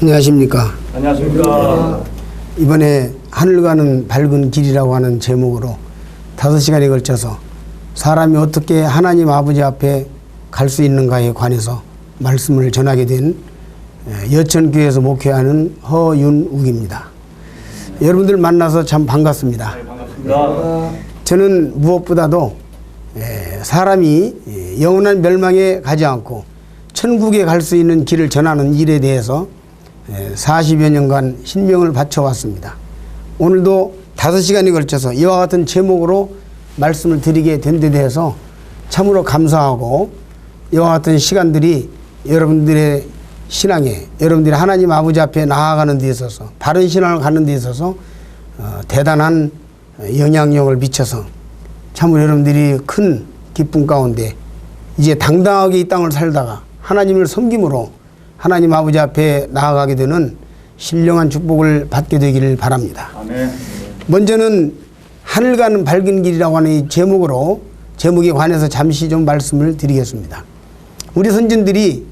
안녕하십니까. 안녕하십니까. 이번에 하늘 가는 밝은 길이라고 하는 제목으로 5시간에 걸쳐서 사람이 어떻게 하나님 아버지 앞에 갈 수 있는가에 관해서 말씀을 전하게 된 여천교회에서 목회하는 허윤욱입니다. 여러분들 만나서 참 반갑습니다. 네, 반갑습니다. 저는 무엇보다도 사람이 영원한 멸망에 가지 않고 천국에 갈 수 있는 길을 전하는 일에 대해서 40여 년간 신명을 바쳐왔습니다. 오늘도 5시간에 걸쳐서 이와 같은 제목으로 말씀을 드리게 된 데 대해서 참으로 감사하고 이와 같은 시간들이 여러분들의 신앙에, 여러분들이 하나님 아버지 앞에 나아가는 데 있어서, 바른 신앙을 갖는 데 있어서 대단한 영향력을 미쳐서 참으로 여러분들이 큰 기쁨 가운데 이제 당당하게 이 땅을 살다가 하나님을 섬김으로 하나님 아버지 앞에 나아가게 되는 신령한 축복을 받게 되기를 바랍니다. 아멘. 먼저는 하늘 가는 밝은 길이라고 하는 이 제목에 관해서 잠시 좀 말씀을 드리겠습니다. 우리 선진들이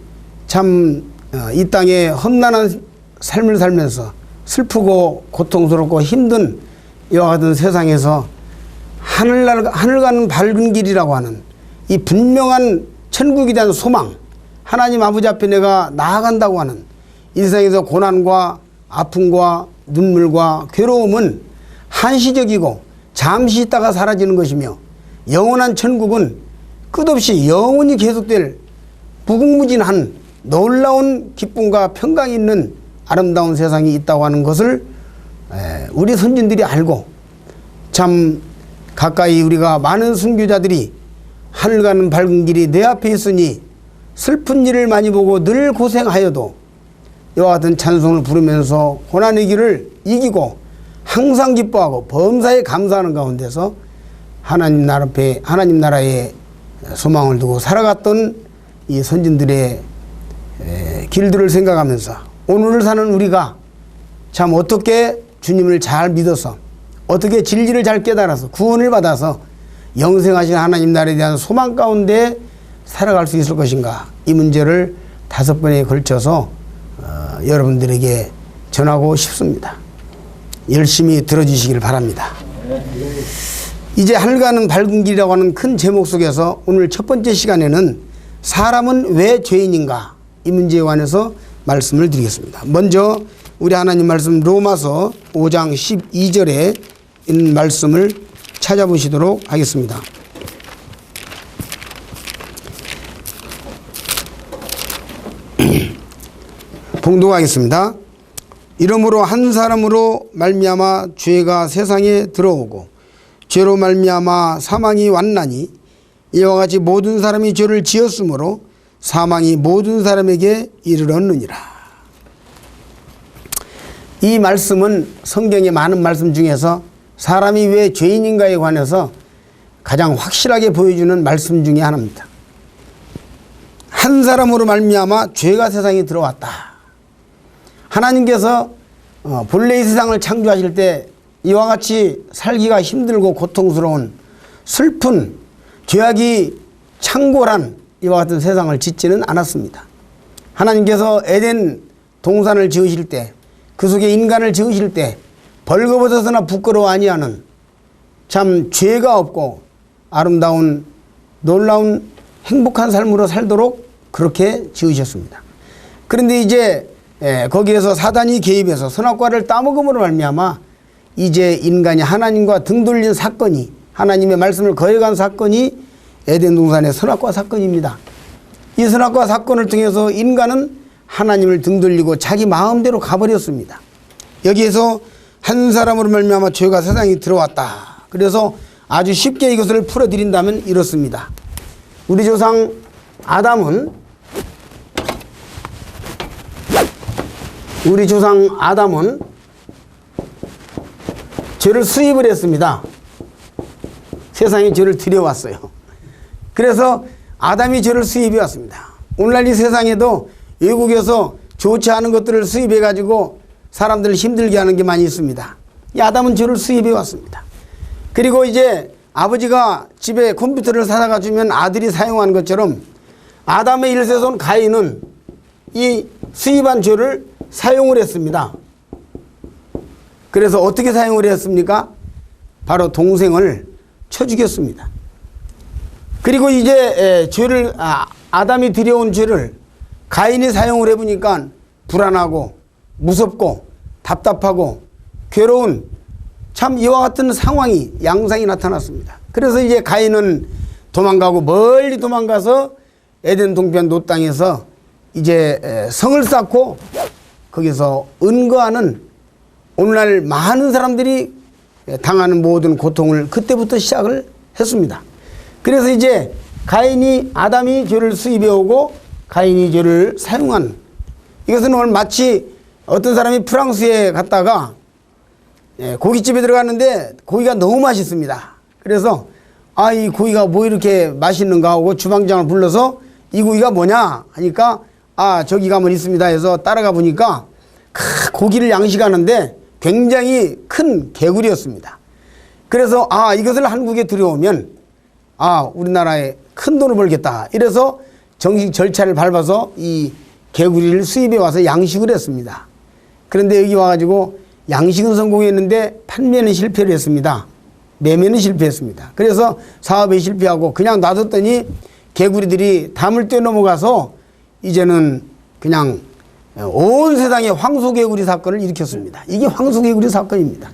참 이 땅에 험난한 삶을 살면서 슬프고 고통스럽고 힘든 이와 같은 세상에서 하늘 가는 밝은 길이라고 하는 이 분명한 천국에 대한 소망, 하나님 아버지 앞에 내가 나아간다고 하는 인생에서 고난과 아픔과 눈물과 괴로움은 한시적이고 잠시 있다가 사라지는 것이며 영원한 천국은 끝없이 영원히 계속될 무궁무진한 놀라운 기쁨과 평강이 있는 아름다운 세상이 있다고 하는 것을 우리 선진들이 알고 참 가까이 우리가 많은 순교자들이 하늘 가는 밝은 길이 내 앞에 있으니 슬픈 일을 많이 보고 늘 고생하여도 이와 같은 찬송을 부르면서 고난의 길을 이기고 항상 기뻐하고 범사에 감사하는 가운데서 하나님 나라의 소망을 두고 살아갔던 이 선진들의 길들을 생각하면서 오늘을 사는 우리가 참 어떻게 주님을 잘 믿어서 어떻게 진리를 잘 깨달아서 구원을 받아서 영생하신 하나님 나라에 대한 소망 가운데 살아갈 수 있을 것인가, 이 문제를 5번에 걸쳐서 여러분들에게 전하고 싶습니다. 열심히 들어주시길 바랍니다. 이제 하늘 가는 밝은 길이라고 하는 큰 제목 속에서 오늘 첫 번째 시간에는 사람은 왜 죄인인가, 이 문제에 관해서 말씀을 드리겠습니다. 먼저 우리 하나님 말씀 로마서 5장 12절에 있는 말씀을 찾아보시도록 하겠습니다. 봉독하겠습니다. 이러므로 한 사람으로 말미암아 죄가 세상에 들어오고 죄로 말미암아 사망이 왔나니 이와 같이 모든 사람이 죄를 지었으므로 사망이 모든 사람에게 이르렀느니라. 이 말씀은 성경의 많은 말씀 중에서 사람이 왜 죄인인가에 관해서 가장 확실하게 보여주는 말씀 중에 하나입니다. 한 사람으로 말미암아 죄가 세상에 들어왔다. 하나님께서 본래 이 세상을 창조하실 때 이와 같이 살기가 힘들고 고통스러운 슬픈 죄악이 창궐한 이와 같은 세상을 짓지는 않았습니다. 하나님께서 에덴 동산을 지으실 때, 그 속에 인간을 지으실 때 벌거벗어서나 부끄러워 아니하는 참 죄가 없고 아름다운 놀라운 행복한 삶으로 살도록 그렇게 지으셨습니다. 그런데 이제 거기에서 사단이 개입해서 선악과를 따먹음으로 말미암아 이제 인간이 하나님과 등 돌린 사건이, 하나님의 말씀을 거역한 사건이 에덴 동산의 선악과 사건입니다. 이 선악과 사건을 통해서 인간은 하나님을 등 돌리고 자기 마음대로 가버렸습니다. 여기에서 한 사람으로 말미암아 죄가 세상에 들어왔다. 그래서 아주 쉽게 이것을 풀어드린다면 이렇습니다. 우리 조상 아담은 죄를 수입을 했습니다. 세상에 죄를 들여왔어요. 그래서 아담이 죄를 수입해 왔습니다. 오늘날 이 세상에도 외국에서 좋지 않은 것들을 수입해 가지고 사람들을 힘들게 하는 게 많이 있습니다. 이 아담은 죄를 수입해 왔습니다. 그리고 이제 아버지가 집에 컴퓨터를 사다가 주면 아들이 사용하는 것처럼 아담의 1세손 가인은 이 수입한 죄를 사용을 했습니다. 그래서 어떻게 사용을 했습니까? 바로 동생을 쳐 죽였습니다. 그리고 이제 죄를 아담이 들여온 죄를 가인이 사용을 해보니까 불안하고 무섭고 답답하고 괴로운 참 이와 같은 상황이 양상이 나타났습니다. 그래서 이제 가인은 도망가고 멀리 도망가서 에덴 동편 노 땅에서 이제 성을 쌓고 거기서 은거하는 오늘날 많은 사람들이 당하는 모든 고통을 그때부터 시작을 했습니다. 그래서 이제 가인이 아담이 죄를 수입해 오고 가인이 죄를 사용한 이것은 오늘 마치 어떤 사람이 프랑스에 갔다가 고깃집에 들어갔는데 고기가 너무 맛있습니다. 그래서 이 고기가 뭐 이렇게 맛있는가 하고 주방장을 불러서 이 고기가 뭐냐 하니까 저기 가면 있습니다 해서 따라가 보니까 고기를 양식하는데 굉장히 큰 개구리였습니다. 그래서 이것을 한국에 들여오면 우리나라에 큰 돈을 벌겠다. 이래서 정식 절차를 밟아서 이 개구리를 수입해 와서 양식을 했습니다. 그런데 여기 와가지고 양식은 성공했는데 판매는 실패를 했습니다. 매매는 실패했습니다. 그래서 사업에 실패하고 그냥 놔뒀더니 개구리들이 담을 뛰어넘어가서 이제는 그냥 온 세상에 황소개구리 사건을 일으켰습니다. 이게 황소개구리 사건입니다.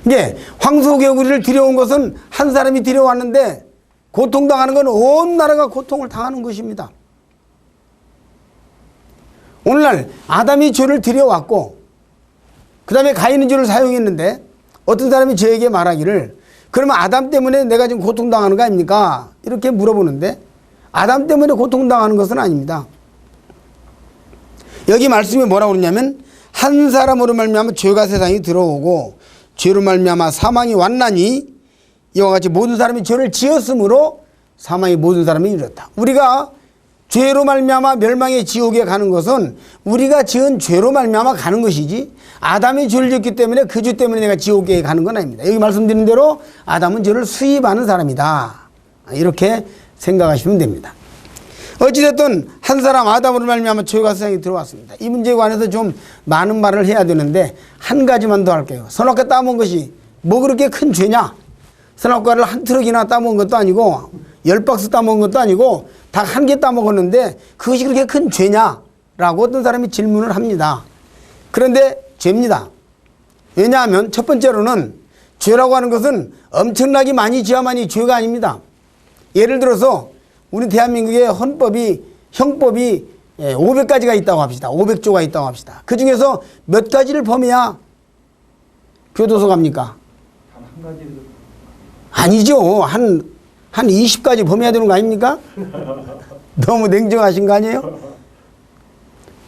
이게 황소개구리를 들여온 것은 한 사람이 들여왔는데 고통당하는 건 온 나라가 고통을 당하는 것입니다. 오늘날 아담이 죄를 들여왔고 그 다음에 가인은 죄를 사용했는데 어떤 사람이 저에게 말하기를 그러면 아담 때문에 내가 지금 고통당하는 거 아닙니까? 이렇게 물어보는데 아담 때문에 고통당하는 것은 아닙니다. 여기 말씀이 뭐라고 그러냐면 한 사람으로 말미암아 죄가 세상에 들어오고 죄로 말미암아 사망이 왔나니 이와 같이 모든 사람이 죄를 지었으므로 사망이 모든 사람이 이르렀다. 우리가 죄로 말미암아 멸망의 지옥에 가는 것은 우리가 지은 죄로 말미암아 가는 것이지 아담이 죄를 지었기 때문에 그 죄 때문에 내가 지옥에 가는 건 아닙니다. 여기 말씀드린 대로 아담은 죄를 수입하는 사람이다. 이렇게 생각하시면 됩니다. 어찌됐든 한 사람 아담으로 말미암아 죄가 세상에 들어왔습니다. 이 문제에 관해서 좀 많은 말을 해야 되는데 한 가지만 더 할게요. 선악과 따먹은 것이 뭐 그렇게 큰 죄냐? 선악과를 한 트럭이나 따먹은 것도 아니고 10박스 따먹은 것도 아니고 닭 한 개 따먹었는데 그것이 그렇게 큰 죄냐라고 어떤 사람이 질문을 합니다. 그런데 죄입니다. 왜냐하면 첫 번째로는 죄라고 하는 것은 엄청나게 많이 지어야만이 죄가 아닙니다. 예를 들어서 우리 대한민국의 형법이 500가지가 있다고 합시다. 500조가 있다고 합시다. 그 중에서 몇 가지를 범해야 교도소 갑니까? 한 가지. 아니죠. 한 20가지 범해야 되는 거 아닙니까? 너무 냉정하신 거 아니에요?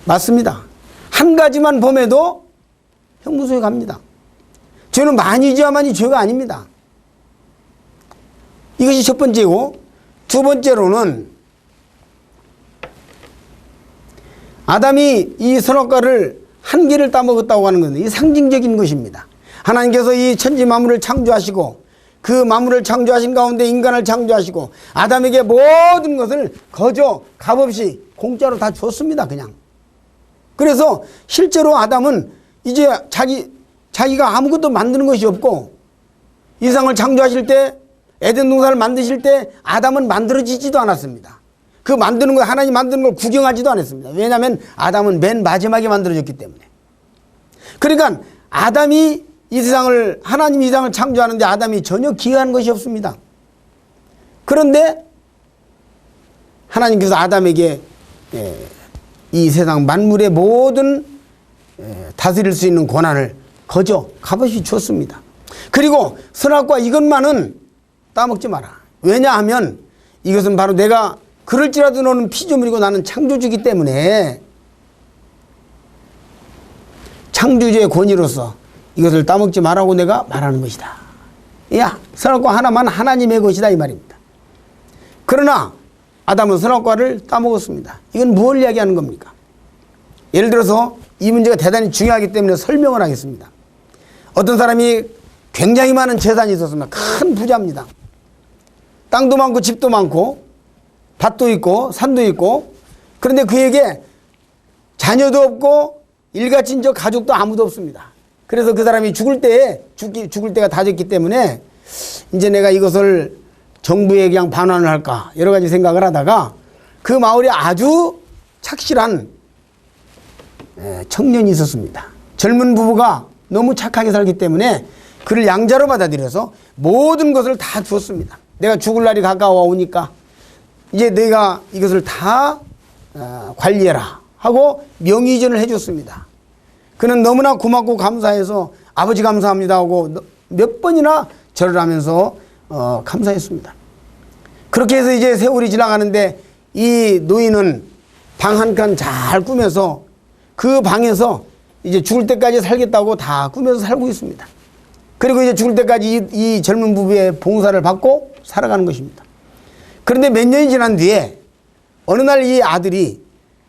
맞습니다. 한 가지만 범해도 형무소에 갑니다. 죄는 많이 지어야만이 죄가 아닙니다. 이것이 첫 번째고 두 번째로는 아담이 이 선악과를 한 개를 따먹었다고 하는 것은 이 상징적인 것입니다. 하나님께서 이 천지 만물을 창조하시고 그 만물을 창조하신 가운데 인간을 창조하시고 아담에게 모든 것을 거저 값없이 공짜로 다 줬습니다. 그냥. 그래서 실제로 아담은 이제 자기가 아무것도 만드는 것이 없고 이 세상을 창조하실 때 에덴 동산을 만드실 때 아담은 만들어지지도 않았습니다. 그 만드는 거 하나님 만드는 걸 구경하지도 않았습니다. 왜냐하면 아담은 맨 마지막에 만들어졌기 때문에. 그러니까 아담이 이 세상을 하나님이 이 세상을 창조하는데 아담이 전혀 기여한 것이 없습니다. 그런데 하나님께서 아담에게 이 세상 만물의 모든 다스릴 수 있는 권한을 거저 값없이 줬습니다. 그리고 선악과 이것만은 따먹지 마라. 왜냐하면 이것은 바로 내가 그럴지라도 너는 피조물이고 나는 창조주이기 때문에 창조주의 권위로서 이것을 따먹지 말라고 내가 말하는 것이다. 야, 선악과 하나만 하나님의 것이다 이 말입니다. 그러나 아담은 선악과를 따먹었습니다. 이건 무엇을 이야기하는 겁니까? 예를 들어서 이 문제가 대단히 중요하기 때문에 설명을 하겠습니다. 어떤 사람이 굉장히 많은 재산이 있었습니다. 큰 부자입니다. 땅도 많고 집도 많고 밭도 있고 산도 있고 그런데 그에게 자녀도 없고 일가친척 가족도 아무도 없습니다. 그래서 그 사람이 죽을 때가 다 됐기 때문에 이제 내가 이것을 정부에 그냥 반환을 할까 여러 가지 생각을 하다가 그 마을에 아주 착실한 청년이 있었습니다. 젊은 부부가 너무 착하게 살기 때문에 그를 양자로 받아들여서 모든 것을 다 주었습니다. 내가 죽을 날이 가까워 오니까 이제 내가 이것을 다 관리해라 하고 명의전을 해줬습니다. 그는 너무나 고맙고 감사해서 아버지 감사합니다 하고 몇 번이나 절을 하면서 감사했습니다. 그렇게 해서 이제 세월이 지나가는데 이 노인은 방 한 칸 잘 꾸며서 그 방에서 이제 죽을 때까지 살겠다고 다 꾸며서 살고 있습니다. 그리고 이제 죽을 때까지 이 젊은 부부의 봉사를 받고 살아가는 것입니다. 그런데 몇 년이 지난 뒤에 어느 날 이 아들이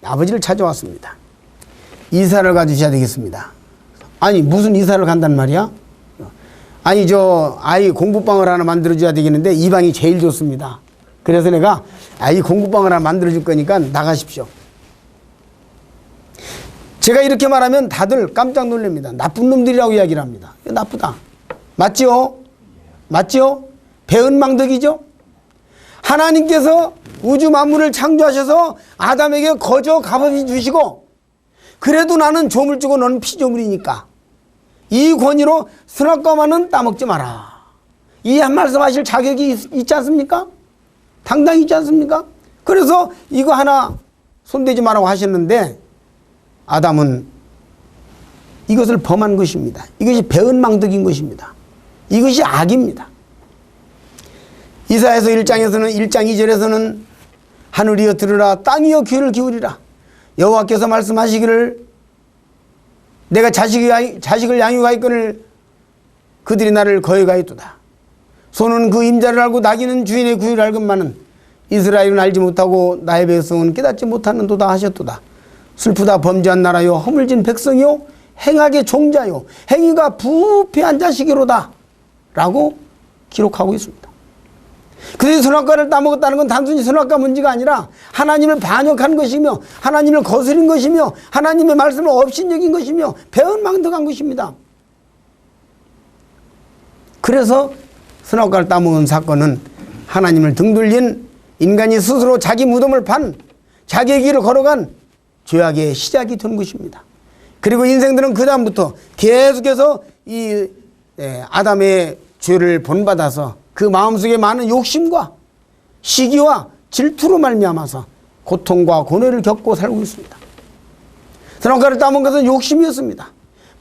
아버지를 찾아왔습니다. 이사를 가주셔야 되겠습니다. 아니 무슨 이사를 간단 말이야? 아니 저 아이 공부방을 하나 만들어줘야 되겠는데 이 방이 제일 좋습니다. 그래서 내가 아이 공부방을 하나 만들어줄 거니까 나가십시오. 제가 이렇게 말하면 다들 깜짝 놀랍니다. 나쁜 놈들이라고 이야기를 합니다. 나쁘다. 맞지요? 맞지요? 배은망덕이죠? 하나님께서 우주 만물을 창조하셔서 아담에게 거저 값없이 주시고 그래도 나는 조물주고 너는 피조물이니까 이 권위로 선악과만은 따먹지 마라. 이 한 말씀 하실 자격이 있지 않습니까? 당당히 있지 않습니까? 그래서 이거 하나 손대지 말라고 하셨는데 아담은 이것을 범한 것입니다. 이것이 배은망덕인 것입니다. 이것이 악입니다. 이사야서 1장에서는 1장 2절에서는 하늘이여 들으라 땅이여 귀를 기울이라 여호와께서 말씀하시기를 내가 자식을 양육하였거늘 그들이 나를 거역하였도다. 소는 그 임자를 알고 나귀는 주인의 구유를 알건만은 이스라엘은 알지 못하고 나의 백성은 깨닫지 못하는도다 하셨도다. 슬프다 범죄한 나라요 허물진 백성이요 행악의 종자요 행위가 부패한 자식이로다 라고 기록하고 있습니다. 그들이 선악과를 따먹었다는 건 단순히 선악과 문제가 아니라 하나님을 반역한 것이며 하나님을 거스린 것이며 하나님의 말씀을 업신여긴 것이며 배은망덕한 것입니다. 그래서 선악과를 따먹은 사건은 하나님을 등돌린 인간이 스스로 자기 무덤을 판 자기의 길을 걸어간 죄악의 시작이 된 것입니다. 그리고 인생들은 그 다음부터 계속해서 이 아담의 죄를 본받아서 그 마음속에 많은 욕심과 시기와 질투로 말미암아서 고통과 고뇌를 겪고 살고 있습니다. 선악과를 따먹은 것은 욕심이었습니다.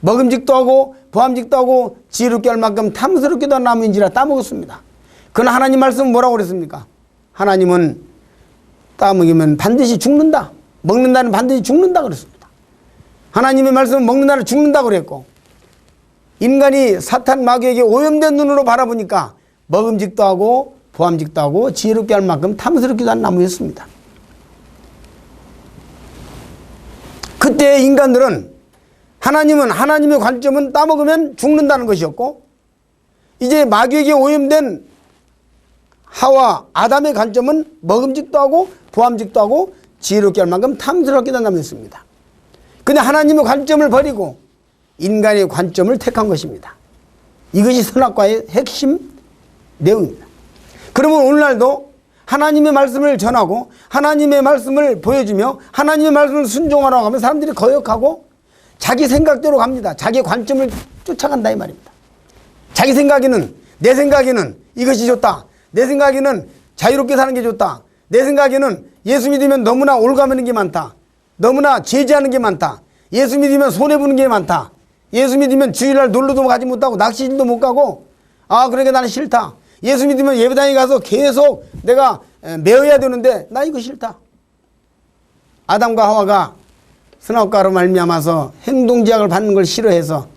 먹음직도 하고 보암직도 하고 지혜롭게 할 만큼 탐스럽게도 한 나무인지라 따먹었습니다. 그러나 하나님 말씀은 뭐라고 그랬습니까? 하나님은 따먹이면 반드시 죽는다. 먹는다는 반드시 죽는다 그랬습니다. 하나님의 말씀은 먹는다는 죽는다 그랬고 인간이 사탄 마귀에게 오염된 눈으로 바라보니까 먹음직도 하고 보암직도 하고 지혜롭게 할 만큼 탐스럽기도 한 나무였습니다. 그때 인간들은 하나님의 관점은 따먹으면 죽는다는 것이었고 이제 마귀에게 오염된 하와 아담의 관점은 먹음직도 하고 보암직도 하고 지혜롭게 할 만큼 탐스럽게 한 나무였습니다. 근데 하나님의 관점을 버리고 인간의 관점을 택한 것입니다. 이것이 선악과의 핵심 내용입니다. 그러면 오늘날도 하나님의 말씀을 전하고 하나님의 말씀을 보여주며 하나님의 말씀을 순종하라고 하면 사람들이 거역하고 자기 생각대로 갑니다. 자기 관점을 쫓아간다 이 말입니다. 자기 생각에는 내 생각에는 이것이 좋다. 내 생각에는 자유롭게 사는 게 좋다. 내 생각에는 예수 믿으면 너무나 올가매는 게 많다. 너무나 제지하는 게 많다. 예수 믿으면 손해보는 게 많다. 예수 믿으면 주일날 놀러도 가지 못하고 낚시도 못 가고 그러니까 나는 싫다. 예수 믿으면 예배당에 가서 계속 내가 매어야 되는데 나 이거 싫다. 아담과 하와가 선악과로 말미암아서 행동제약을 받는 걸 싫어해서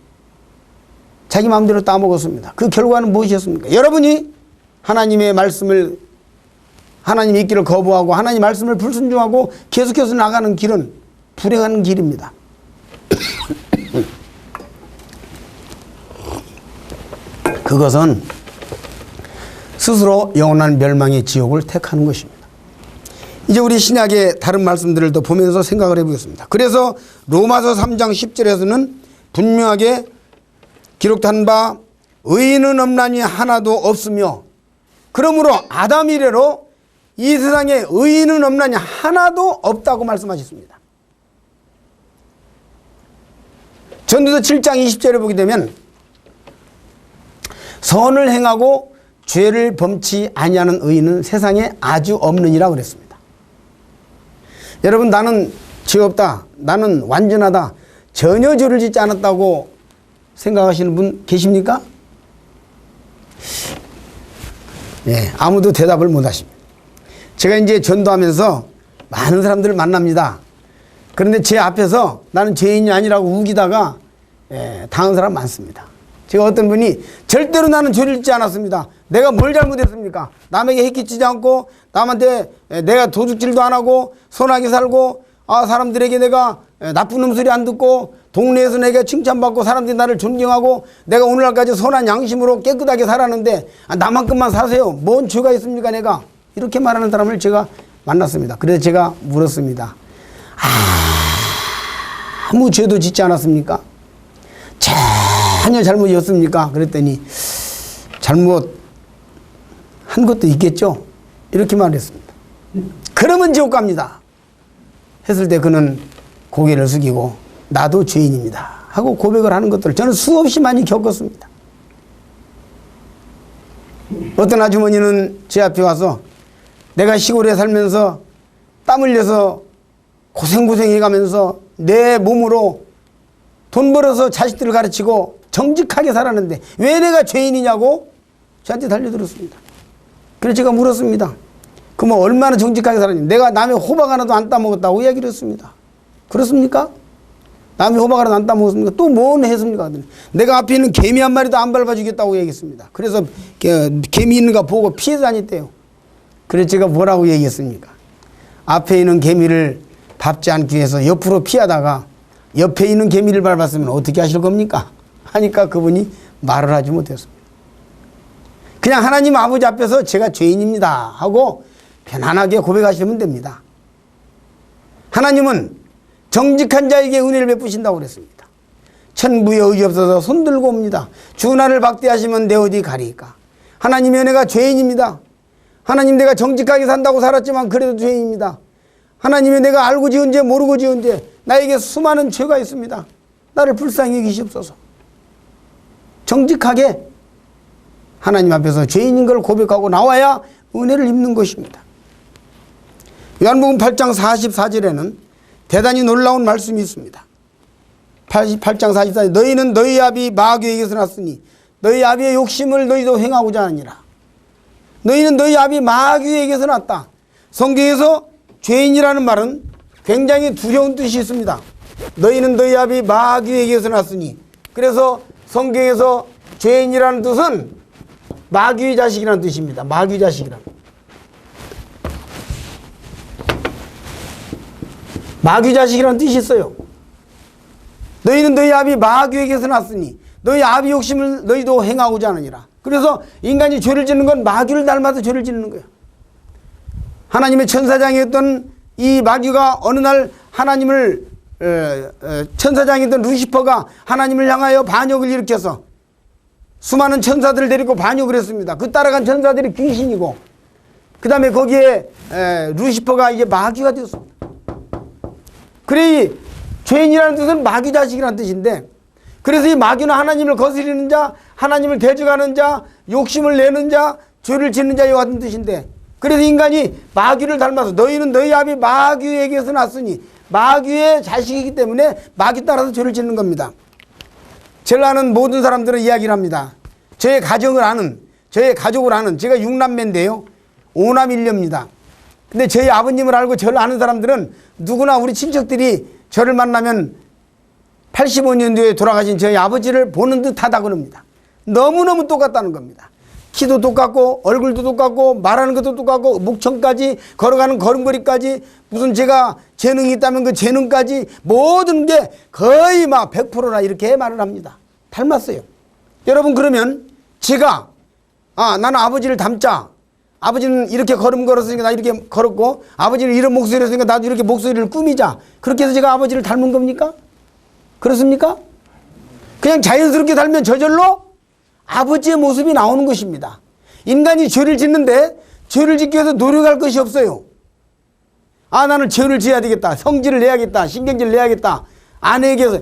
자기 마음대로 따먹었습니다. 그 결과는 무엇이었습니까? 여러분이 하나님의 말씀을 하나님 있기를 거부하고 하나님 말씀을 불순종하고 계속해서 나가는 길은 불행한 길입니다. 그것은 스스로 영원한 멸망의 지옥을 택하는 것입니다. 이제 우리 신약의 다른 말씀들을 더 보면서 생각을 해보겠습니다. 그래서 로마서 3장 10절에서는 분명하게 기록한 바 의인은 없나니 하나도 없으며, 그러므로 아담 이래로 이 세상에 의인은 없나니 하나도 없다고 말씀하셨습니다. 전도서 7장 20절에 보게 되면 선을 행하고 죄를 범치 아니하는 의인은 세상에 아주 없느니라 그랬습니다. 여러분, 나는 죄 없다, 나는 완전하다, 전혀 죄를 짓지 않았다고 생각하시는 분 계십니까? 예, 아무도 대답을 못 하십니다. 제가 이제 전도하면서 많은 사람들을 만납니다. 그런데 제 앞에서 나는 죄인이 아니라고 우기다가 당한 사람 많습니다. 제가 어떤 분이 절대로 나는 죄를 짓지 않았습니다. 내가 뭘 잘못했습니까? 남에게 해끼치지 않고, 남한테 내가 도둑질도 안 하고, 선하게 살고, 사람들에게 내가 나쁜 놈소리 안 듣고, 동네에서 내가 칭찬받고, 사람들이 나를 존경하고, 내가 오늘날까지 선한 양심으로 깨끗하게 살았는데 나만큼만 사세요. 뭔 죄가 있습니까 내가? 이렇게 말하는 사람을 제가 만났습니다. 그래서 제가 물었습니다. 아무 죄도 짓지 않았습니까? 전혀 잘못이 없습니까? 그랬더니 잘못 한 것도 있겠죠? 이렇게 말했습니다. 그러면 지옥 갑니다. 했을 때 그는 고개를 숙이고 나도 죄인입니다 하고 고백을 하는 것들을 저는 수없이 많이 겪었습니다. 어떤 아주머니는 제 앞에 와서 내가 시골에 살면서 땀 흘려서 고생고생해 가면서 내 몸으로 돈 벌어서 자식들을 가르치고 정직하게 살았는데 왜 내가 죄인이냐고 저한테 달려들었습니다. 그래서 제가 물었습니다. 그럼 얼마나 정직하게 살았냐? 내가 남의 호박 하나도 안 따먹었다고 이야기를 했습니다. 그렇습니까? 남의 호박 하나도 안 따먹었습니까? 또 뭔 했습니까? 내가 앞에 있는 개미 한 마리도 안 밟아주겠다고 얘기했습니다. 그래서 개미 있는가 보고 피해 다녔대요. 그래서 제가 뭐라고 얘기했습니까? 앞에 있는 개미를 밟지 않기 위해서 옆으로 피하다가 옆에 있는 개미를 밟았으면 어떻게 하실 겁니까? 하니까 그분이 말을 하지 못했습니다. 그냥 하나님 아버지 앞에서 제가 죄인입니다 하고 편안하게 고백하시면 됩니다. 하나님은 정직한 자에게 은혜를 베푸신다고 그랬습니다. 천부에 의지 없어서 손들고 옵니다. 주 나를 박대하시면 내 어디 가리까? 하나님의 은혜가 죄인입니다. 하나님, 내가 정직하게 산다고 살았지만 그래도 죄인입니다. 하나님의 내가 알고 지은 죄 모르고 지은 죄, 나에게 수많은 죄가 있습니다. 나를 불쌍히 여기시옵소서. 정직하게 하나님 앞에서 죄인인 걸 고백하고 나와야 은혜를 입는 것입니다. 요한복음 8장 44절에는 대단히 놀라운 말씀이 있습니다. 8장 44절, 너희는 너희 아비 마귀에게서 났으니 너희 아비의 욕심을 너희도 행하고자 하니라. 너희는 너희 아비 마귀에게서 났다. 성경에서 죄인이라는 말은 굉장히 두려운 뜻이 있습니다. 너희는 너희 아비 마귀에게서 났으니, 그래서 성경에서 죄인이라는 뜻은 마귀의 자식이라는 뜻입니다. 마귀 자식이라는. 마귀 자식이라는 뜻이 있어요. 너희는 너희 아비 마귀에게서 났으니 너희 아비 욕심을 너희도 행하고자 하느니라. 그래서 인간이 죄를 짓는 건 마귀를 닮아서 죄를 짓는 거예요. 하나님의 천사장이었던 이 마귀가 어느 날 하나님을 천사장이었던 루시퍼가 하나님을 향하여 반역을 일으켜서 수많은 천사들을 데리고 반역을 했습니다. 그 따라간 천사들이 귀신이고, 그 다음에 거기에 루시퍼가 이제 마귀가 되었습니다. 그래, 이 죄인이라는 뜻은 마귀 자식이라는 뜻인데, 그래서 이 마귀는 하나님을 거스리는 자, 하나님을 대적하는 자, 욕심을 내는 자, 죄를 짓는 자와 같은 뜻인데, 그래서 인간이 마귀를 닮아서 너희는 너희 아비 마귀에게서 났으니, 마귀의 자식이기 때문에 마귀 따라서 죄를 짓는 겁니다. 저를 아는 모든 사람들은 이야기를 합니다. 저의 가족을 아는, 제가 6남매인데요. 5남 1녀입니다. 근데 저희 아버님을 알고 저를 아는 사람들은 누구나 우리 친척들이 저를 만나면 85년도에 돌아가신 저희 아버지를 보는 듯 하다고 합니다. 너무너무 똑같다는 겁니다. 키도 똑같고 얼굴도 똑같고 말하는 것도 똑같고 목청까지 걸어가는 걸음걸이까지 무슨 제가 재능이 있다면 그 재능까지 모든 게 거의 막 100%나 이렇게 말을 합니다. 닮았어요. 여러분, 그러면 제가 나는 아버지를 닮자, 아버지는 이렇게 걸음 걸었으니까 나 이렇게 걸었고, 아버지는 이런 목소리를 했으니까 나도 이렇게 목소리를 꾸미자. 그렇게 해서 제가 아버지를 닮은 겁니까? 그렇습니까? 그냥 자연스럽게 살면 저절로 아버지의 모습이 나오는 것입니다. 인간이 죄를 짓는데 죄를 짓기 위해서 노력할 것이 없어요. 아, 나는 죄를 지어야 되겠다. 성질을 내야겠다. 신경질을 내야겠다. 아내에게서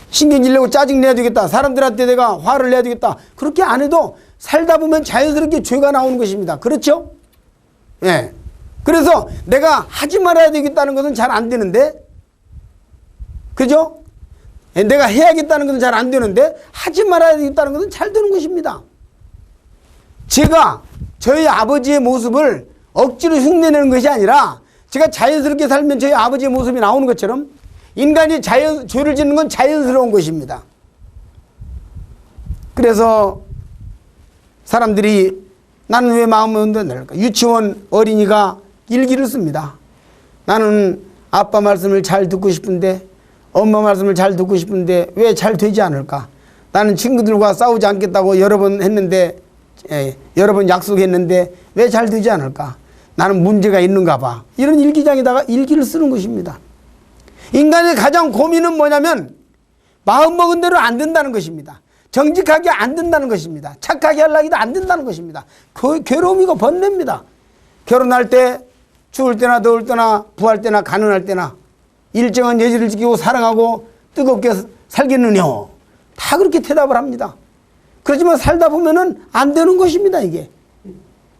신경질 내고 짜증 내야 되겠다. 사람들한테 내가 화를 내야 되겠다. 그렇게 안 해도 살다 보면 자연스럽게 죄가 나오는 것입니다. 그렇죠? 예. 그래서 내가 하지 말아야 되겠다는 것은 잘 안 되는데, 그죠? 내가 해야겠다는 것은 잘 안 되는데 하지 말아야 되겠다는 것은 잘 되는 것입니다. 제가 저희 아버지의 모습을 억지로 흉내내는 것이 아니라 제가 자연스럽게 살면 저희 아버지의 모습이 나오는 것처럼 인간이 죄를 짓는 건 자연스러운 것입니다. 그래서 사람들이 나는 왜 마음이 흔들릴까? 유치원 어린이가 일기를 씁니다. 나는 아빠 말씀을 잘 듣고 싶은데, 엄마 말씀을 잘 듣고 싶은데 왜 잘 되지 않을까? 나는 친구들과 싸우지 않겠다고 여러 번 했는데, 여러 번 약속했는데 왜 잘 되지 않을까? 나는 문제가 있는가 봐. 이런 일기장에다가 일기를 쓰는 것입니다. 인간의 가장 고민은 뭐냐면 마음먹은 대로 안 된다는 것입니다. 정직하게 안 된다는 것입니다. 착하게 하려고 해도 안 된다는 것입니다. 그 괴로움이고 번뇌입니다. 결혼할 때, 추울 때나 더울 때나 부할 때나 가난할 때나 일정한 예절을 지키고 사랑하고 뜨겁게 살겠느냐, 다 그렇게 대답을 합니다. 그렇지만 살다 보면은 안 되는 것입니다. 이게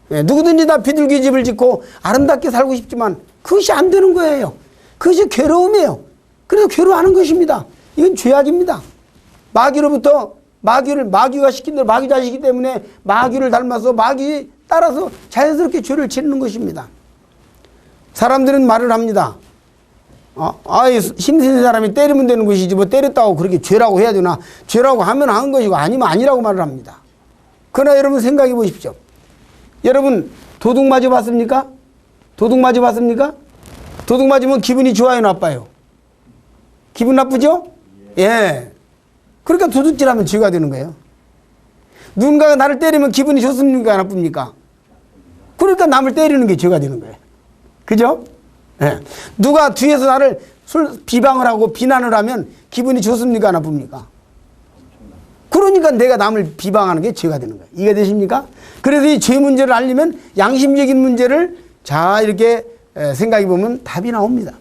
누구든지 다 비둘기집을 짓고 아름답게 살고 싶지만 그것이 안 되는 거예요. 그것이 괴로움이에요. 그래서 괴로워하는 것입니다. 이건 죄악입니다. 마귀가 시킨 대로 마귀 자식이기 때문에 마귀를 닮아서 마귀 따라서 자연스럽게 죄를 짓는 것입니다. 사람들은 말을 합니다. 힘센 사람이 때리면 되는 것이지 뭐 때렸다고 그렇게 죄라고 해야 되나? 죄라고 하면 하는 것이고 아니면 아니라고 말을 합니다. 그러나 여러분 생각해 보십시오. 여러분 도둑 맞아 봤습니까? 도둑 맞아 봤습니까? 도둑 맞으면 기분이 좋아요, 나빠요? 기분 나쁘죠? 예. 그러니까 도둑질하면 죄가 되는 거예요. 누군가가 나를 때리면 기분이 좋습니까, 나쁩니까? 그러니까 남을 때리는 게 죄가 되는 거예요. 그죠? 예. 누가 뒤에서 나를 비방을 하고 비난을 하면 기분이 좋습니까, 나쁩니까? 그러니까 내가 남을 비방하는 게 죄가 되는 거예요. 이해되십니까? 그래서 이 죄 문제를 알리면 양심적인 문제를 자 이렇게 생각해 보면 답이 나옵니다.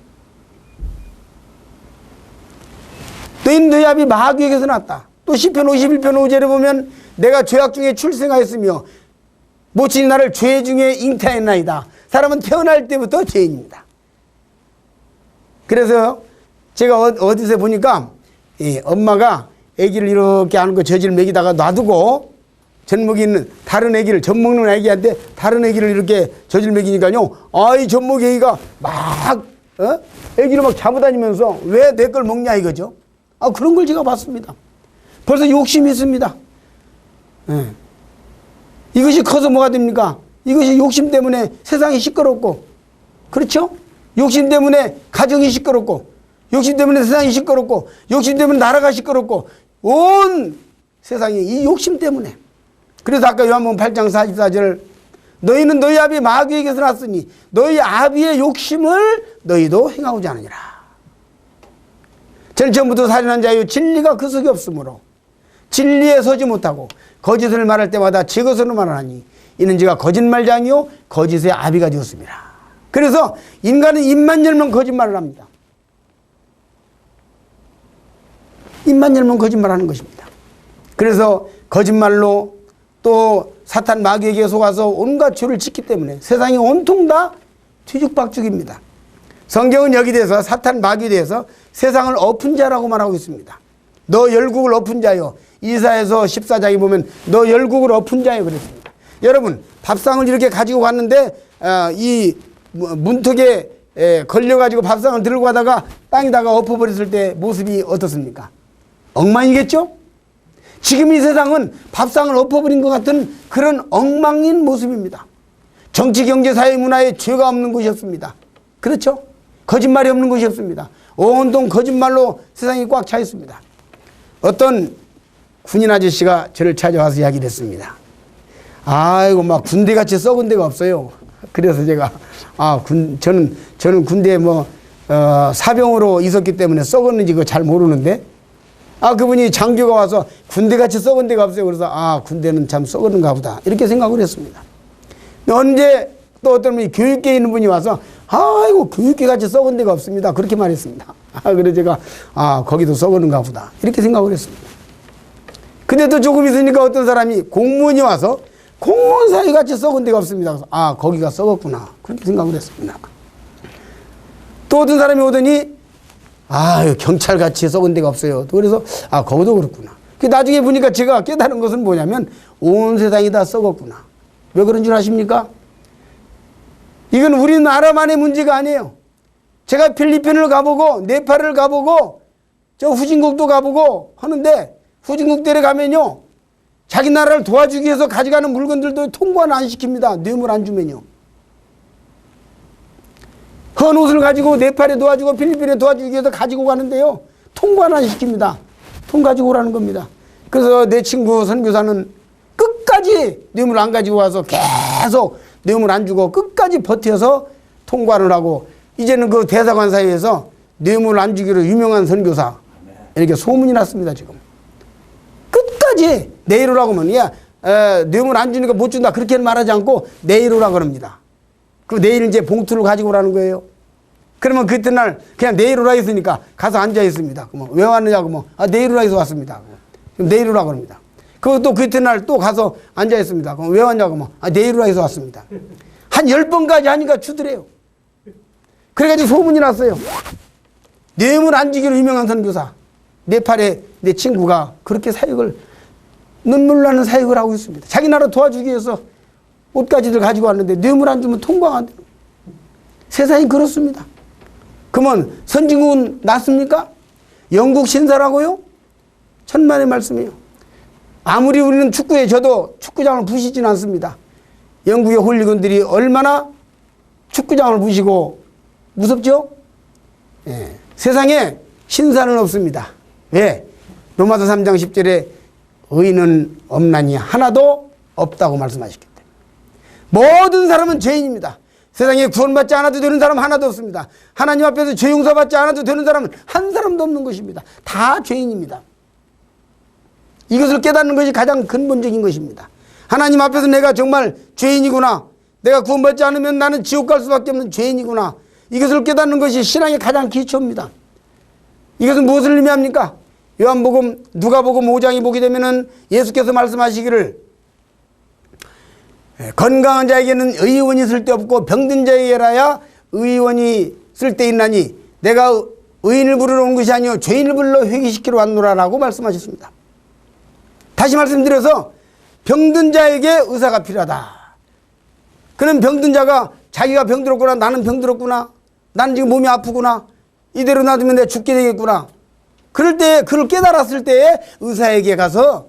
너희는 너희 아비 마귀에게서 났다. 또 시편 51편 5절에 보면 내가 죄악 중에 출생하였으며 모친이 나를 죄 중에 잉태하였나이다. 사람은 태어날 때부터 죄인입니다. 그래서 제가 어디서 보니까 엄마가 아기를 이렇게 하는 거 젖을 먹이다가 놔두고 젖 먹이는 다른 아기를 젖 먹는 아기한테 다른 아기를 이렇게 젖을 먹이니까요, 아이 젖 먹이 아기가 막 아기를 막 잡아다니면서 왜 내 걸 먹냐 이거죠. 그런 걸 제가 봤습니다. 벌써 욕심이 있습니다. 이것이 커서 뭐가 됩니까? 이것이 욕심 때문에 세상이 시끄럽고, 그렇죠? 욕심 때문에 가정이 시끄럽고, 욕심 때문에 세상이 시끄럽고, 욕심 때문에 나라가 시끄럽고, 온 세상이 이 욕심 때문에. 그래서 아까 요한복음 8장 44절 너희는 너희 아비 마귀에게서 났으니 너희 아비의 욕심을 너희도 행하고자 하느니라. 저는 전부터 살인한 자요 진리가 그 속에 없으므로 진리에 서지 못하고 거짓을 말할 때마다 제 것으로 말하니 이는 제가 거짓말장이요 거짓의 아비가 되었습니다. 그래서 인간은 입만 열면 거짓말을 합니다. 입만 열면 거짓말하는 것입니다. 그래서 거짓말로 또 사탄 마귀에게 속아서 온갖 죄를 짓기 때문에 세상이 온통 다 뒤죽박죽입니다. 성경은 여기 대해서 사탄 마귀에 대해서 세상을 엎은 자라고 말하고 있습니다. 너 열국을 엎은 자요. 이사야서 14장에 보면 너 열국을 엎은 자요 그랬습니다. 여러분 밥상을 이렇게 가지고 갔는데 이 문턱에 걸려가지고 밥상을 들고 가다가 땅에다가 엎어버렸을 때 모습이 어떻습니까? 엉망이겠죠? 지금 이 세상은 밥상을 엎어버린 것 같은 그런 엉망인 모습입니다. 정치, 경제, 사회, 문화에 죄가 없는 곳이 없습니다. 그렇죠? 거짓말이 없는 곳이 없습니다. 온통 거짓말로 세상이 꽉 차 있습니다. 어떤 군인 아저씨가 저를 찾아와서 이야기를 했습니다. 아이고 막 군대같이 썩은 데가 없어요. 그래서 제가 저는 군대에 사병으로 있었기 때문에 썩었는지 그거 잘 모르는데 그분이 장교가 와서 군대같이 썩은 데가 없어요. 그래서 군대는 참 썩었는가 보다 이렇게 생각을 했습니다. 언제 또 어떤 분이 교육계에 있는 분이 와서 아이고 교육계같이 썩은 데가 없습니다. 그렇게 말했습니다. 그래서 제가 거기도 썩었는가 보다 이렇게 생각을 했습니다. 근데 또 조금 있으니까 어떤 사람이 공무원이 와서 공무원 사이같이 썩은 데가 없습니다. 그래서 거기가 썩었구나 그렇게 생각을 했습니다. 또 어떤 사람이 오더니 경찰같이 썩은 데가 없어요. 그래서 거기도 그렇구나. 나중에 보니까 제가 깨달은 것은 뭐냐면 온 세상이 다 썩었구나. 왜 그런 줄 아십니까? 이건 우리나라만의 문제가 아니에요. 제가 필리핀을 가보고 네팔을 가보고 저 후진국도 가보고 하는데 후진국들에 가면요 자기 나라를 도와주기 위해서 가져가는 물건들도 통과는 안 시킵니다. 뇌물 안 주면요. 헌 옷을 가지고 네팔에 도와주고 필리핀에 도와주기 위해서 가지고 가는데요 통과는 안 시킵니다. 통 가지고 오라는 겁니다. 그래서 내 친구 선교사는 끝까지 뇌물 안 가지고 와서 계속 뇌물 안 주고 끝까지 버텨서 통과를 하고 이제는 그 대사관 사이에서 뇌물 안 주기로 유명한 선교사 이렇게 소문이 났습니다. 지금 끝까지 내일 오라고 하면 뇌물 안 주니까 못 준다 그렇게는 말하지 않고 내일 오라고 그럽니다. 그 내일 이제 봉투를 가지고 오라는 거예요. 그러면 그때날 그냥 내일 오라 했으니까 가서 앉아 있습니다. 그러면 왜 왔느냐고 내일 오라 해서 왔습니다. 그럼 내일 오라고 합니다. 그것도 그때날 또 가서 앉아 있습니다. 그럼 왜 왔냐고 내일 오라 해서 왔습니다. 한 10번까지 하니까 주더래요. 그래가지고 소문이 났어요. 뇌물 안 주기로 유명한 선교사 네팔에 내 친구가 그렇게 사역을 눈물 나는 사역을 하고 있습니다. 자기 나라 도와주기 위해서 옷가지들 가지고 왔는데 뇌물 안 주면 통과가 안 돼요. 세상이 그렇습니다. 그러면 선진국은 낫습니까? 영국 신사라고요? 천만의 말씀이에요. 아무리 우리는 축구에 저도 축구장을 부시지는 않습니다. 영국의 홀리건들이 얼마나 축구장을 부시고 무섭죠? 세상에 신사는 없습니다. 왜? 로마서 3장 10절에 의인은 없나니 하나도 없다고 말씀하셨기 때문에 모든 사람은 죄인입니다. 세상에 구원받지 않아도 되는 사람 하나도 없습니다. 하나님 앞에서 죄 용서받지 않아도 되는 사람은 한 사람도 없는 것입니다. 다 죄인입니다. 이것을 깨닫는 것이 가장 근본적인 것입니다. 하나님 앞에서 내가 정말 죄인이구나. 내가 구원받지 않으면 나는 지옥 갈 수밖에 없는 죄인이구나. 이것을 깨닫는 것이 신앙의 가장 기초입니다. 이것은 무엇을 의미합니까? 요한복음 누가복음 5장에 보게 되면은 예수께서 말씀하시기를 건강한 자에게는 의원이 쓸데없고 병든 자에게라야 의원이 쓸데있나니 내가 의인을 부르러 온 것이 아니요 죄인을 불러 회개시키러 왔노라라고 말씀하셨습니다. 다시 말씀드려서 병든 자에게 의사가 필요하다. 그는 병든 자가 자기가 병들었구나 나는 병들었구나 나는 지금 몸이 아프구나 이대로 놔두면 내가 죽게 되겠구나. 그럴 때 그를 깨달았을 때에 의사에게 가서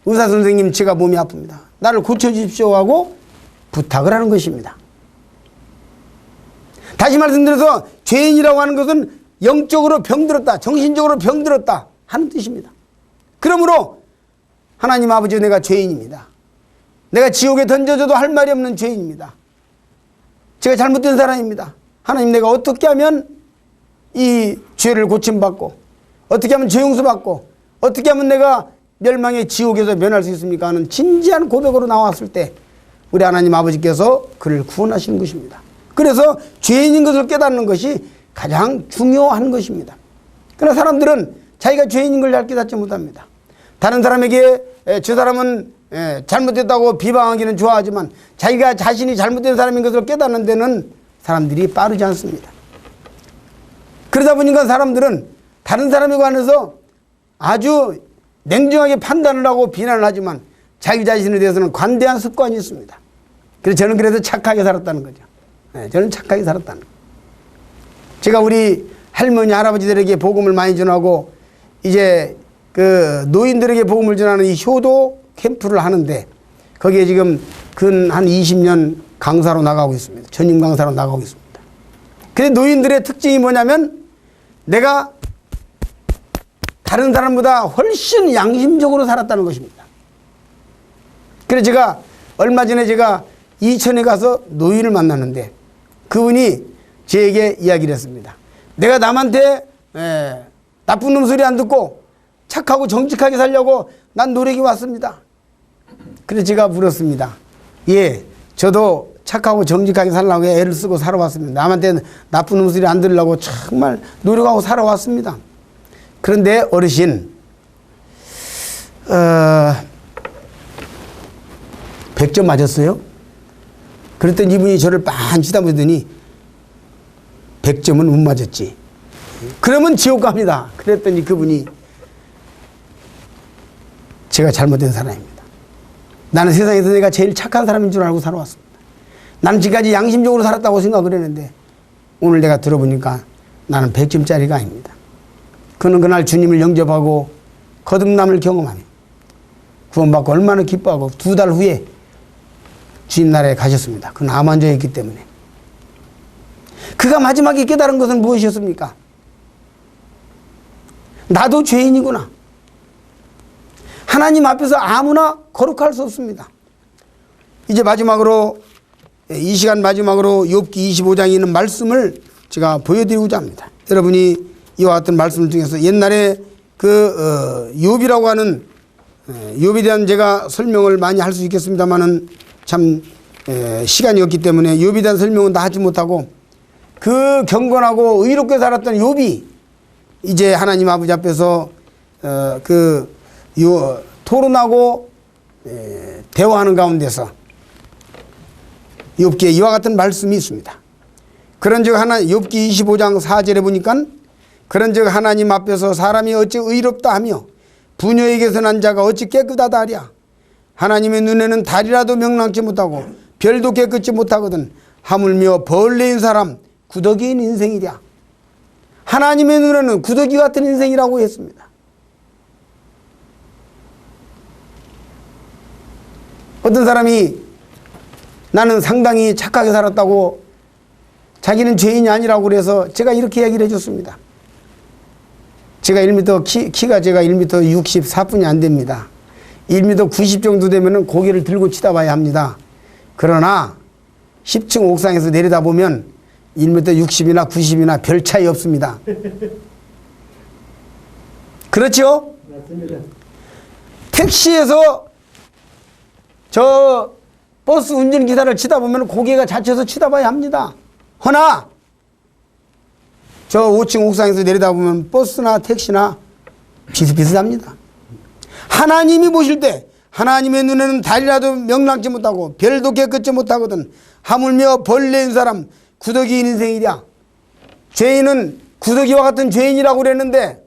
의사 선생님 제가 몸이 아픕니다. 나를 고쳐주십시오 하고 부탁을 하는 것입니다. 다시 말씀드려서 죄인이라고 하는 것은 영적으로 병들었다 정신적으로 병들었다 하는 뜻입니다. 그러므로 하나님 아버지 내가 죄인입니다. 내가 지옥에 던져져도 할 말이 없는 죄인입니다. 제가 잘못된 사람입니다. 하나님 내가 어떻게 하면 이 죄를 고침받고 어떻게 하면 죄 용서받고 어떻게 하면 내가 멸망의 지옥에서 면할 수 있습니까 하는 진지한 고백으로 나왔을 때 우리 하나님 아버지께서 그를 구원하시는 것입니다. 그래서 죄인인 것을 깨닫는 것이 가장 중요한 것입니다. 그러나 사람들은 자기가 죄인인 걸 잘 깨닫지 못합니다. 다른 사람에게 저 사람은 잘못됐다고 비방하기는 좋아하지만 자기가 자신이 잘못된 사람인 것을 깨닫는 데는 사람들이 빠르지 않습니다. 그러다 보니까 사람들은 다른 사람에 관해서 아주 냉정하게 판단을 하고 비난을 하지만 자기 자신에 대해서는 관대한 습관이 있습니다. 그래서 저는 그래서 착하게 살았다는 거죠. 저는 착하게 살았다는 거죠. 제가 우리 할머니 할아버지들에게 복음을 많이 전하고 이제 그 노인들에게 복음을 전하는 이 효도 캠프를 하는데 거기에 지금 근 한 20년 강사로 나가고 있습니다. 전임 강사로 나가고 있습니다. 근데 노인들의 특징이 뭐냐면 내가 다른 사람보다 훨씬 양심적으로 살았다는 것입니다. 그래서 제가 얼마 전에 제가 이천에 가서 노인을 만났는데 그분이 저에게 이야기를 했습니다. 내가 남한테 나쁜 놈 소리 안 듣고 착하고 정직하게 살려고 난 노력이 왔습니다. 그래서 제가 물었습니다. 예, 저도 착하고 정직하게 살려고 애를 쓰고 살아왔습니다. 남한테 나쁜 놈 소리 안 들으려고 정말 노력하고 살아왔습니다. 그런데 어르신 100점 맞았어요? 그랬더니 이분이 저를 빤 쳐다보더니 100점은 못 맞았지. 그러면 지옥 갑니다. 그랬더니 그분이 제가 잘못된 사람입니다. 나는 세상에서 내가 제일 착한 사람인 줄 알고 살아왔습니다. 나는 지금까지 양심적으로 살았다고 생각을 했는데 오늘 내가 들어보니까 나는 100점짜리가 아닙니다. 그는 그날 주님을 영접하고 거듭남을 경험하며 구원받고 얼마나 기뻐하고 2달 후에 주님 나라에 가셨습니다. 그는 암 환자였기 때문에. 그가 마지막에 깨달은 것은 무엇이었습니까? 나도 죄인이구나. 하나님 앞에서 아무나 거룩할 수 없습니다. 이제 마지막으로 이 시간 마지막으로 욥기 25장에 있는 말씀을 제가 보여드리고자 합니다. 여러분이 이와 같은 말씀 중에서 옛날에 그 욥이라고 하는 욥에 대한 제가 설명을 많이 할 수 있겠습니다만은 참 시간이 없기 때문에 욥에 대한 설명은 다 하지 못하고 그 경건하고 의롭게 살았던 욥이 이제 하나님 아버지 앞에서 토론하고 대화하는 가운데서 욥기에 이와 같은 말씀이 있습니다. 그런즉 욥기 25장 4절에 보니까 그런즉 하나님 앞에서 사람이 어찌 의롭다 하며 부녀에게서 난 자가 어찌 깨끗하다 하랴. 하나님의 눈에는 달이라도 명랑치 못하고 별도 깨끗지 못하거든 하물며 벌레인 사람 구더기인 인생이랴. 하나님의 눈에는 구더기 같은 인생이라고 했습니다. 어떤 사람이 나는 상당히 착하게 살았다고 자기는 죄인이 아니라고 그래서 제가 이렇게 얘기를 해줬습니다. 제가 1m 키가 제가 1m 64분이 안 됩니다. 1m 90 정도 되면은 고개를 들고 치다봐야 합니다. 그러나 10층 옥상에서 내려다보면 1m 60이나 90이나 별 차이 없습니다. 그렇죠? 맞습니다. 택시에서 저 버스 운전기사를 치다보면 고개가 자쳐서 치다봐야 합니다. 허나 저 5층 옥상에서 내려다보면 버스나 택시나 비슷비슷합니다. 하나님이 보실 때 하나님의 눈에는 달이라도 명랑치 못하고 별도 깨끗지 못하거든 하물며 벌레인 사람 구더기인 인생이랴. 죄인은 구더기와 같은 죄인이라고 그랬는데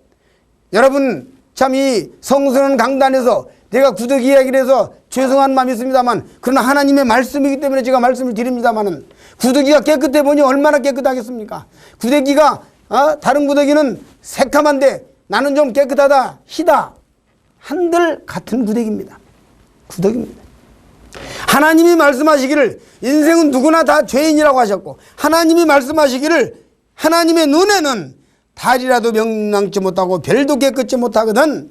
여러분 참 이 성스러운 강단에서 내가 구더기 이야기를 해서 죄송한 마음이 있습니다만 그러나 하나님의 말씀이기 때문에 제가 말씀을 드립니다만은 구더기가 깨끗해 보니 얼마나 깨끗하겠습니까? 구더기가 다른 구더기는 새카만데 나는 좀 깨끗하다 희다 한들 같은 구더기입니다. 구더기입니다. 하나님이 말씀하시기를 인생은 누구나 다 죄인이라고 하셨고 하나님이 말씀하시기를 하나님의 눈에는 달이라도 명랑치 못하고 별도 깨끗지 못하거든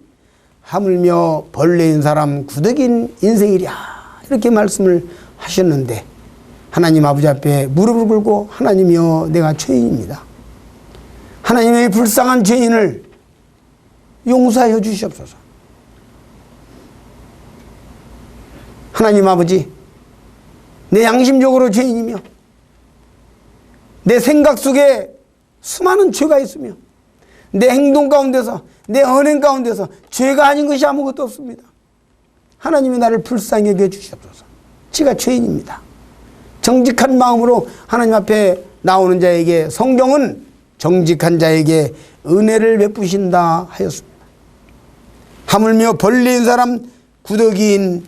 하물며 벌레인 사람 구더기인 인생이랴 이렇게 말씀을 하셨는데 하나님 아버지 앞에 무릎을 꿇고 하나님이여 내가 죄인입니다. 하나님의 불쌍한 죄인을 용서하여 주시옵소서. 하나님 아버지 내 양심적으로 죄인이며 내 생각 속에 수많은 죄가 있으며 내 행동 가운데서 내 언행 가운데서 죄가 아닌 것이 아무것도 없습니다. 하나님이 나를 불쌍히 여겨 주시옵소서. 제가 죄인입니다. 정직한 마음으로 하나님 앞에 나오는 자에게 성경은 정직한 자에게 은혜를 베푸신다 하였습니다. 하물며 벌레인 사람 구더기인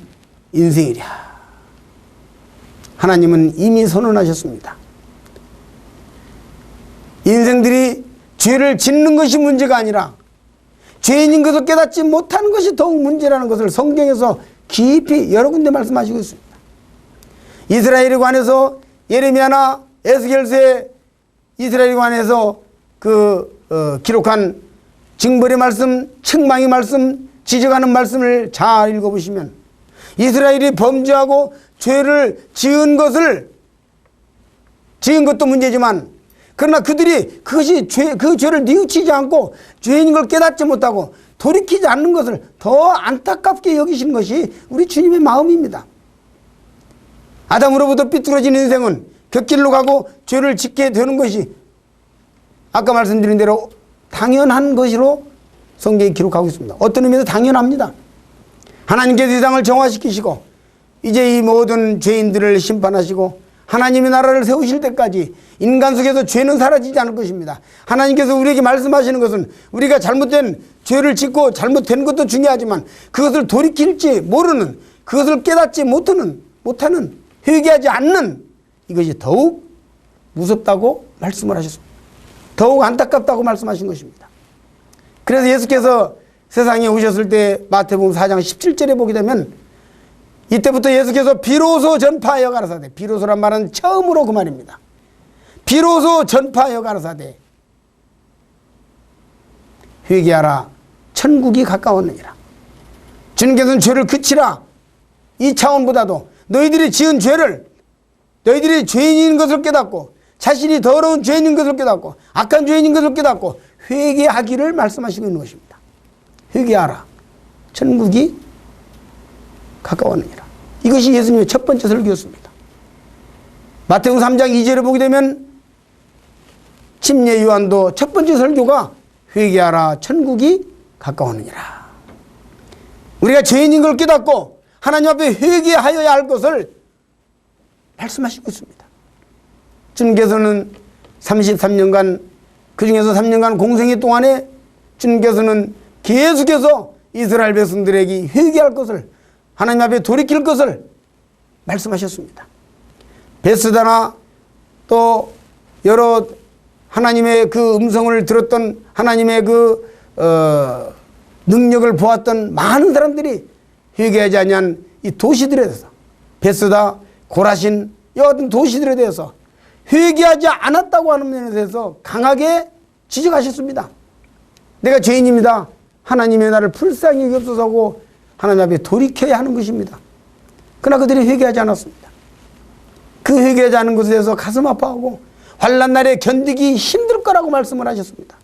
인생이랴. 하나님은 이미 선언하셨습니다. 인생들이 죄를 짓는 것이 문제가 아니라 죄인인 것을 깨닫지 못하는 것이 더욱 문제라는 것을 성경에서 깊이 여러 군데 말씀하시고 있습니다. 이스라엘에 관해서 예레미야나 에스겔서에 이스라엘에 관해서 기록한 징벌의 말씀, 책망의 말씀, 지적하는 말씀을 잘 읽어보시면 이스라엘이 범죄하고 죄를 지은 것도 문제지만, 그러나 그들이 그것이 그 죄를 뉘우치지 않고 죄인인 걸 깨닫지 못하고 돌이키지 않는 것을 더 안타깝게 여기시는 것이 우리 주님의 마음입니다. 아담으로부터 삐뚤어진 인생은 곁길로 가고 죄를 짓게 되는 것이 아까 말씀드린 대로 당연한 것으로 성경이 기록하고 있습니다. 어떤 의미에서 당연합니다. 하나님께서 세상을 정화시키시고 이제 이 모든 죄인들을 심판하시고 하나님의 나라를 세우실 때까지 인간 속에서 죄는 사라지지 않을 것입니다. 하나님께서 우리에게 말씀하시는 것은 우리가 잘못된 죄를 짓고 잘못된 것도 중요하지만 그것을 돌이킬지 모르는, 그것을 깨닫지 못하는 회개하지 않는 이것이 더욱 무섭다고 말씀을 하셨습니다. 더욱 안타깝다고 말씀하신 것입니다. 그래서 예수께서 세상에 오셨을 때 마태복음 4장 17절에 보게 되면 이때부터 예수께서 비로소 전파하여 가라사대, 비로소란 말은 처음으로 그 말입니다. 비로소 전파하여 가라사대 회개하라 천국이 가까웠느니라. 주님께서는 죄를 그치라 이 차원보다도 너희들이 지은 죄를, 너희들이 죄인인 것을 깨닫고 자신이 더러운 죄인인 것을 깨닫고 악한 죄인인 것을 깨닫고 회개하기를 말씀하시고 있는 것입니다. 회개하라 천국이 가까웠느니라. 이것이 예수님의 첫 번째 설교였습니다. 마태복음 3장 2절에 보게 되면 침례 요한도 첫 번째 설교가 회개하라 천국이 가까웠느니라. 우리가 죄인인 걸 깨닫고 하나님 앞에 회개하여야 할 것을 말씀하시고 있습니다. 주님께서는 33년간, 그 중에서 3년간 공생애 동안에 주님께서는 계속해서 이스라엘 백성들에게 회개할 것을, 하나님 앞에 돌이킬 것을 말씀하셨습니다. 베스다나 또 여러 하나님의 그 음성을 들었던, 하나님의 그 능력을 보았던 많은 사람들이 회개하지 아니한 이 도시들에 대해서, 베스다, 고라신 이와 같은 도시들에 대해서 회개하지 않았다고 하는 면에 대해서 강하게 지적하셨습니다. 내가 죄인입니다. 하나님의 나를 불쌍히 여기옵소서 하고 하나님 앞에 돌이켜야 하는 것입니다. 그러나 그들이 회개하지 않았습니다. 그 회개하지 않은 것에 대해서 가슴 아파하고 환난 날에 견디기 힘들 거라고 말씀을 하셨습니다.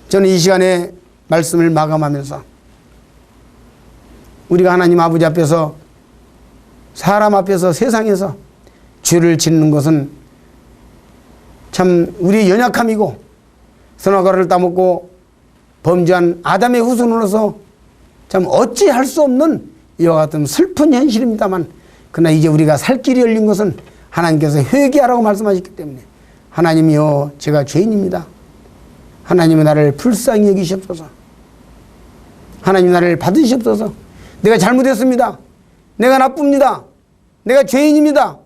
저는 이 시간에 말씀을 마감하면서 우리가 하나님 아버지 앞에서, 사람 앞에서, 세상에서 죄를 짓는 것은 참 우리의 연약함이고 선악과를 따먹고 범죄한 아담의 후손으로서 참 어찌할 수 없는 이와 같은 슬픈 현실입니다만, 그러나 이제 우리가 살 길이 열린 것은 하나님께서 회개하라고 말씀하셨기 때문에, 하나님이여 제가 죄인입니다. 하나님은 나를 불쌍히 여기시옵소서. 하나님 나를 받으시옵소서. 내가 잘못했습니다. 내가 나쁩니다. 내가 죄인입니다.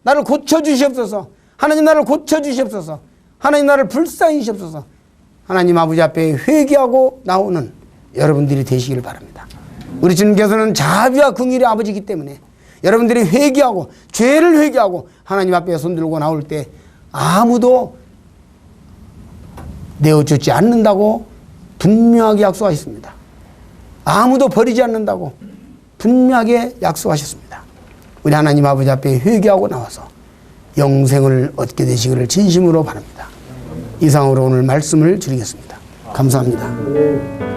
나를 고쳐주시옵소서. 하나님 나를 고쳐주시옵소서. 하나님 나를 불쌍히 여기시옵소서. 하나님 아버지 앞에 회개하고 나오는 여러분들이 되시길 바랍니다. 우리 주님께서는 자비와 긍휼의 아버지이기 때문에 여러분들이 회개하고 죄를 회개하고 하나님 앞에 손들고 나올 때 아무도 내어주지 않는다고 분명하게 약속하셨습니다. 아무도 버리지 않는다고 분명하게 약속하셨습니다. 우리 하나님 아버지 앞에 회개하고 나와서 영생을 얻게 되시기를 진심으로 바랍니다. 이상으로 오늘 말씀을 드리겠습니다. 감사합니다.